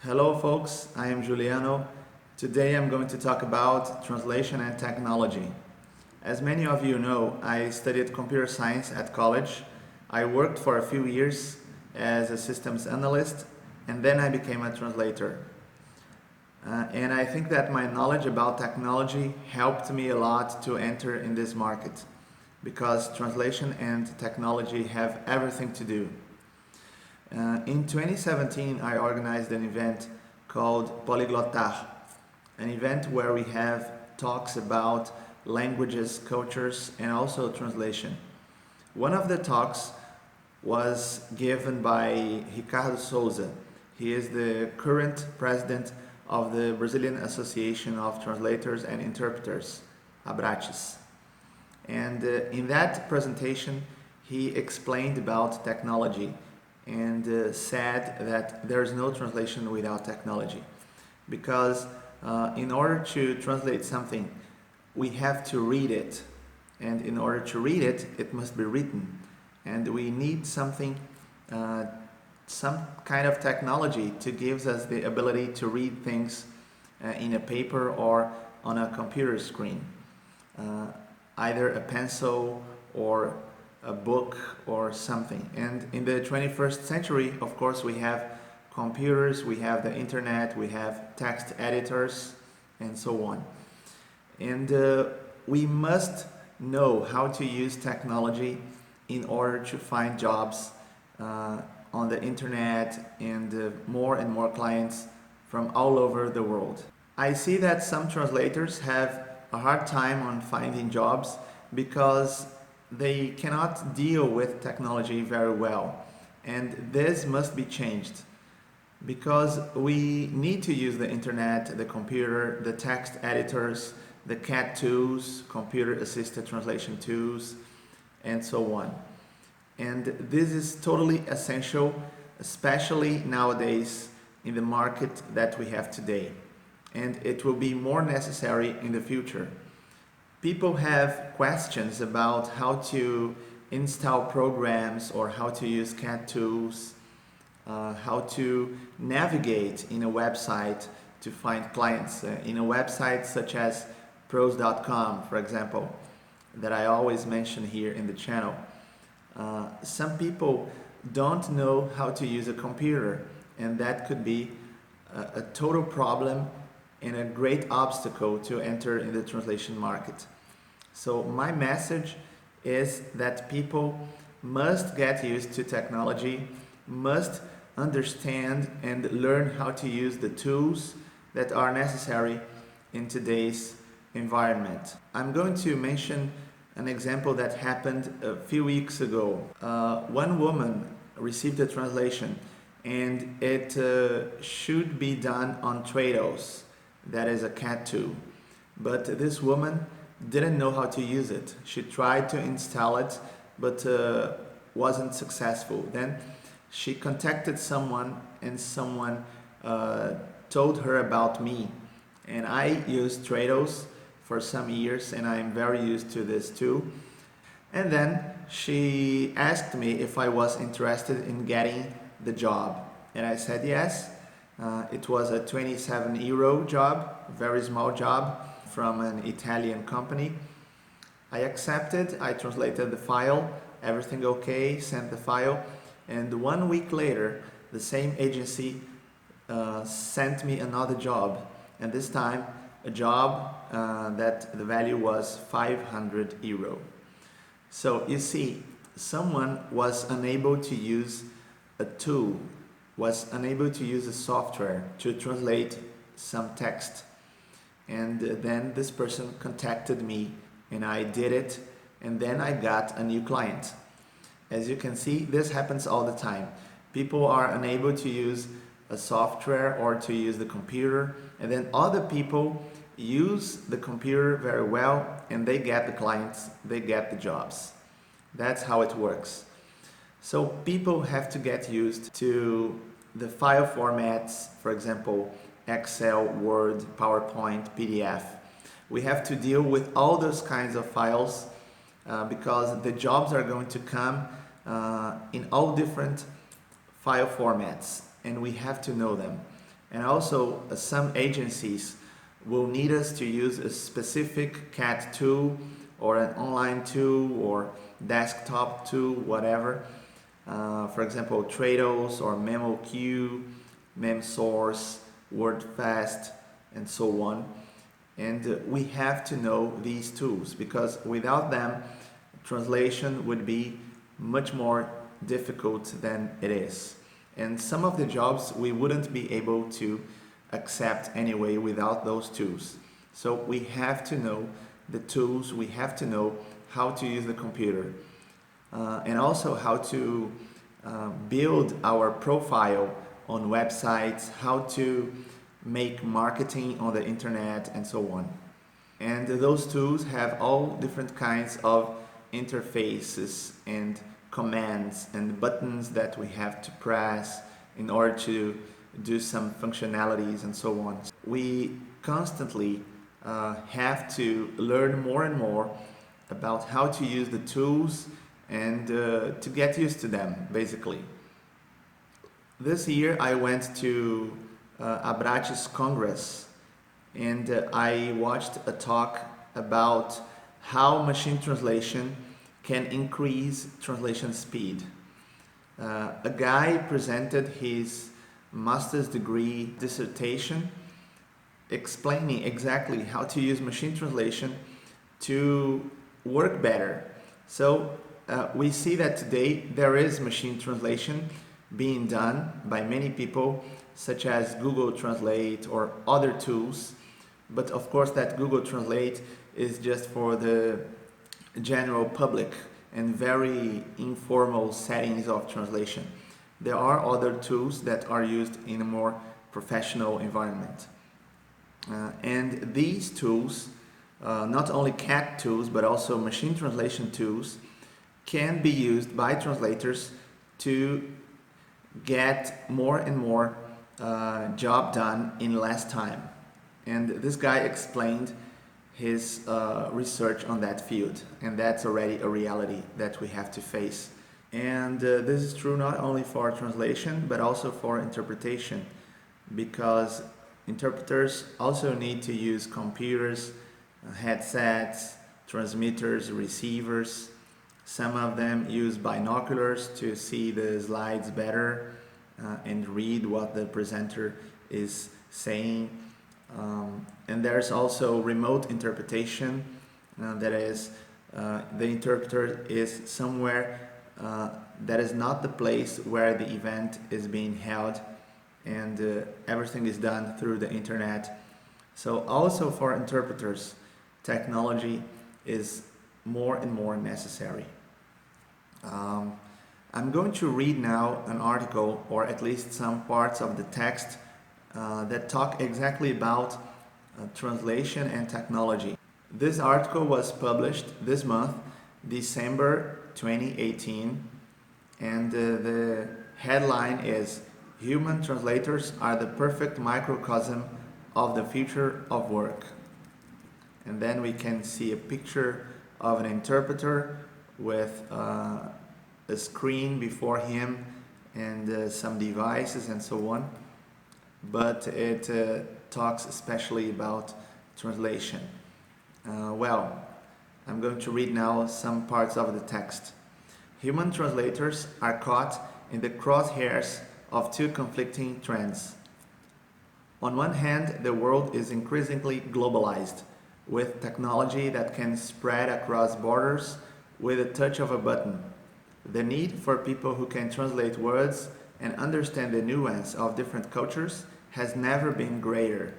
Hello folks, I am Juliano. Today I'm going to talk about translation and technology. As many of you know, I studied computer science at college. I worked for a few years as a systems analyst and then I became a translator. And I think that my knowledge about technology helped me a lot to enter in this market because translation and technology have everything to do. In 2017, I organized an event called Poliglotar, an event where we have talks about languages, cultures, and also translation. One of the talks was given by Ricardo Souza. He is the current president of the Brazilian Association of Translators and Interpreters, ABRATES. And in that presentation, he explained about technology and said that there's no translation without technology because in order to translate something we have to read it, and in order to read it, it must be written, and we need something, some kind of technology to give us the ability to read things in a paper or on a computer screen, either a pencil or a book or something. And in the 21st century, of course, we have computers, we have the internet, we have text editors, and so on. And we must know how to use technology in order to find jobs on the internet and more clients from all over the world. I see that some translators have a hard time on finding jobs because they cannot deal with technology very well, and this must be changed because we need to use the internet, the computer, the text editors, the CAT tools, computer assisted translation tools, and so on. And this is totally essential, especially nowadays in the market that we have today, and it will be more necessary in the future. People have questions about how to install programs or how to use CAT tools, how to navigate in a website to find clients, in a website such as pros.com, for example, that I always mention here in the channel. Some people don't know how to use a computer, and that could be a total problem and a great obstacle to enter in the translation market. So my message is that people must get used to technology, must understand and learn how to use the tools that are necessary in today's environment. I'm going to mention an example that happened a few weeks ago. One woman received a translation and it should be done on Tradução. That is a CAT tool, but this woman didn't know how to use it. She tried to install it, but wasn't successful. Then she contacted someone, and someone told her about me. And I used Tradução for some years, and I'm very used to this too. And then she asked me if I was interested in getting the job, and I said yes. It was a 27 euro job, very small job from an Italian company. I accepted, I translated the file, everything okay, sent the file, and 1 week later the same agency sent me another job, and this time a job that the value was 500 euro. So you see, someone was unable to use a tool, was unable to use a software to translate some text. And then this person contacted me and I did it, and then I got a new client. As you can see, this happens all the time. People are unable to use a software or to use the computer, and then other people use the computer very well and they get the clients, they get the jobs. That's how it works. So people have to get used to the file formats, for example, Excel, Word, PowerPoint, PDF. We have to deal with all those kinds of files because the jobs are going to come in all different file formats, and we have to know them. And also some agencies will need us to use a specific CAT tool or an online tool or desktop tool, whatever. For example, Tradução or MemoQ, MemSource, WordFast, and so on. And we have to know these tools, because without them, translation would be much more difficult than it is. And some of the jobs we wouldn't be able to accept anyway without those tools. So we have to know the tools, we have to know how to use the computer, and also how to build our profile on websites, how to make marketing on the internet, and so on. And those tools have all different kinds of interfaces and commands and buttons that we have to press in order to do some functionalities and so on. We constantly have to learn more and more about how to use the tools and to get used to them, basically. This year I went to Abrates Congress, and I watched a talk about how machine translation can increase translation speed. A guy presented his master's degree dissertation explaining exactly how to use machine translation to work better. So we see that today there is machine translation being done by many people, such as Google Translate or other tools. But of course that Google Translate is just for the general public and very informal settings of translation. There are other tools that are used in a more professional environment. And these tools, not only CAT tools, but also machine translation tools, can be used by translators to get more and more job done in less time. And this guy explained his research on that field, and that's already a reality that we have to face. And this is true not only for translation but also for interpretation, because interpreters also need to use computers, headsets, transmitters, receivers. Some of them use binoculars to see the slides better and read what the presenter is saying. And there's also remote interpretation, that is, the interpreter is somewhere that is not the place where the event is being held, and everything is done through the internet. So also for interpreters, technology is more and more necessary. I'm going to read now an article, or at least some parts of the text that talk exactly about translation and technology. This article was published this month, December 2018, and the headline is "Human translators are the perfect microcosm of the future of work." And then we can see a picture of an interpreter with a screen before him and some devices and so on. But it talks especially about translation. Well, I'm going to read now some parts of the text. Human translators are caught in the crosshairs of two conflicting trends. On one hand, the world is increasingly globalized, with technology that can spread across borders with a touch of a button. The need for people who can translate words and understand the nuance of different cultures has never been greater.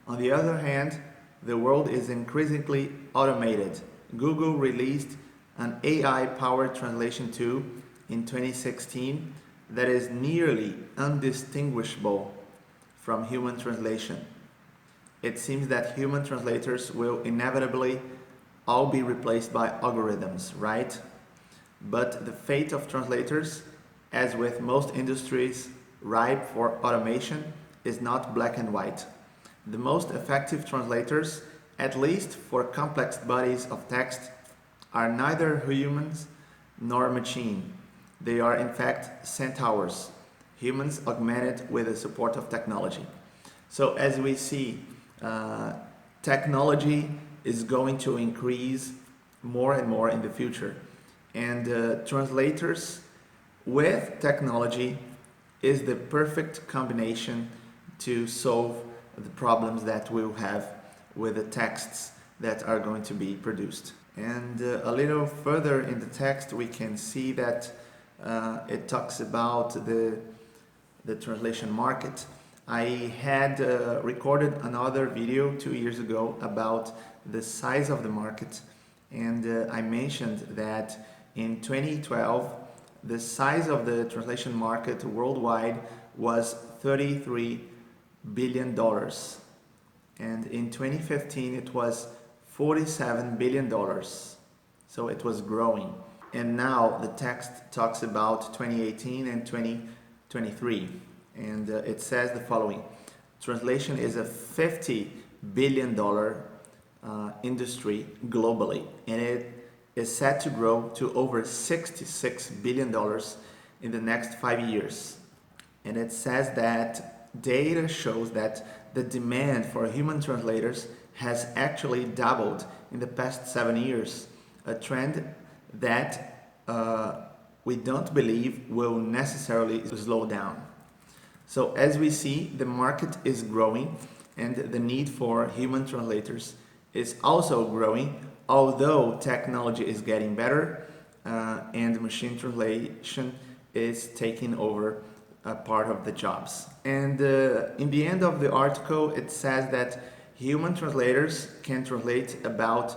On the other hand, the world is increasingly automated. Google released an AI-powered translation tool in 2016 that is nearly undistinguishable from human translation. It seems that human translators will inevitably all be replaced by algorithms, right? But the fate of translators, as with most industries ripe for automation, is not black and white. The most effective translators, at least for complex bodies of text, are neither humans nor machine. They are in fact centaurs, humans augmented with the support of technology. So as we see, technology is going to increase more and more in the future, and translators with technology is the perfect combination to solve the problems that we'll have with the texts that are going to be produced. And a little further in the text we can see that it talks about the translation market. I had recorded another video 2 years ago about the size of the market, and I mentioned that in 2012 the size of the translation market worldwide was $33 billion, and in 2015 it was $47 billion. So it was growing. And now the text talks about 2018 and 2023, and it says the following: translation is a $50 billion industry globally, and it is set to grow to over $66 billion in the next 5 years. And it says that data shows that the demand for human translators has actually doubled in the past 7 years, a trend that we don't believe will necessarily slow down. So as we see, the market is growing and the need for human translators is also growing, although technology is getting better and machine translation is taking over a part of the jobs. And in the end of the article it says that human translators can translate about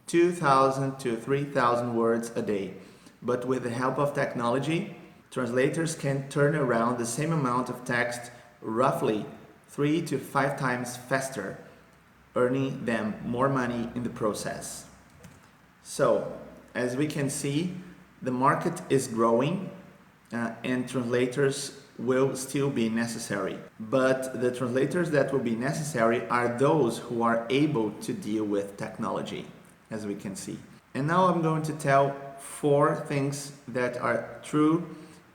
2,000 to 3,000 words a day, but with the help of technology, translators can turn around the same amount of text roughly 3 to 5 times faster, earning them more money in the process. So, as we can see, the market is growing and translators will still be necessary. But the translators that will be necessary are those who are able to deal with technology, as we can see. And now I'm going to tell 4 things that are true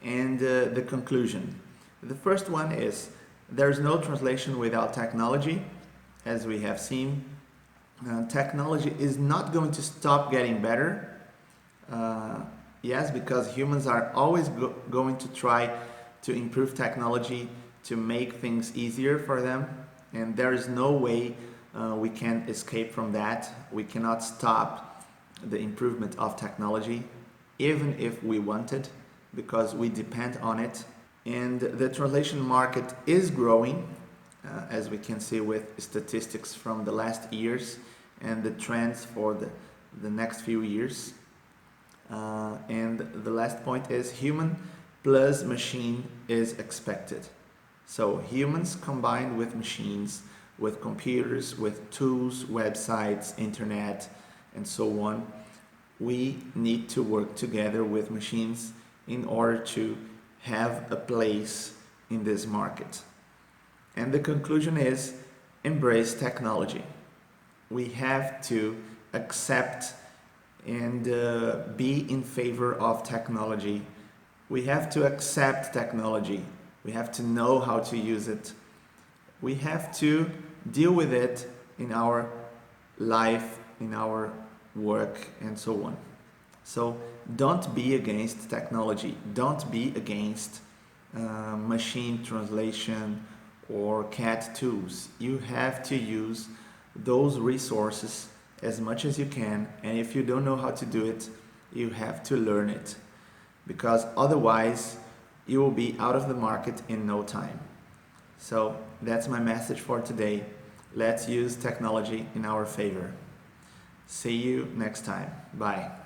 and the conclusion. The first one is there's no translation without technology, as we have seen. Technology is not going to stop getting better. Yes, because humans are always going to try to improve technology to make things easier for them, and there is no way we can escape from that. We cannot stop the improvement of technology, even if we wanted, because we depend on it. And the translation market is growing, as we can see with statistics from the last years and the trends for the next few years. And the last point is human plus machine is expected. So humans combined with machines, with computers, with tools, websites, internet, and so on. We need to work together with machines in order to have a place in this market. And the conclusion is embrace technology. We have to accept and be in favor of technology. We have to accept technology. We have to know how to use it. We have to deal with it in our life, in our work, and so on. So don't be against technology. Don't be against machine translation or CAT tools. You have to use those resources as much as you can, and if you don't know how to do it, you have to learn it, because otherwise you will be out of the market in no time. So that's my message for today. Let's use technology in our favor. See you next time. Bye.